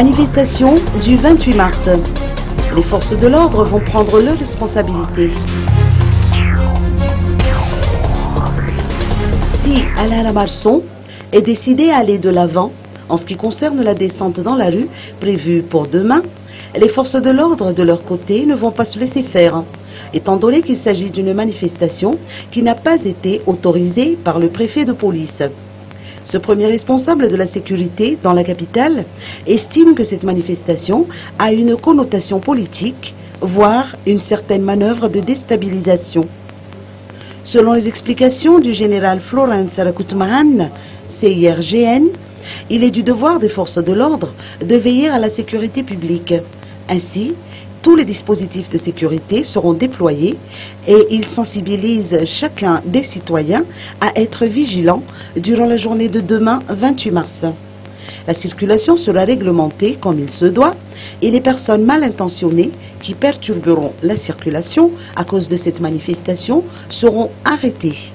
Manifestation du 28 mars. Les forces de l'ordre vont prendre leurs responsabilités. Si Alain Lamarson est décidé à aller de l'avant en ce qui concerne la descente dans la rue prévue pour demain, les forces de l'ordre de leur côté ne vont pas se laisser faire, étant donné qu'il s'agit d'une manifestation qui n'a pas été autorisée par le préfet de police. Ce premier responsable de la sécurité dans la capitale estime que cette manifestation a une connotation politique, voire une certaine manœuvre de déstabilisation. Selon les explications du général Florence Rakutmahan, CIRGN, il est du devoir des forces de l'ordre de veiller à la sécurité publique. Ainsi, tous les dispositifs de sécurité seront déployés et ils sensibilisent chacun des citoyens à être vigilants durant la journée de demain 28 mars. La circulation sera réglementée comme il se doit et les personnes mal intentionnées qui perturberont la circulation à cause de cette manifestation seront arrêtées.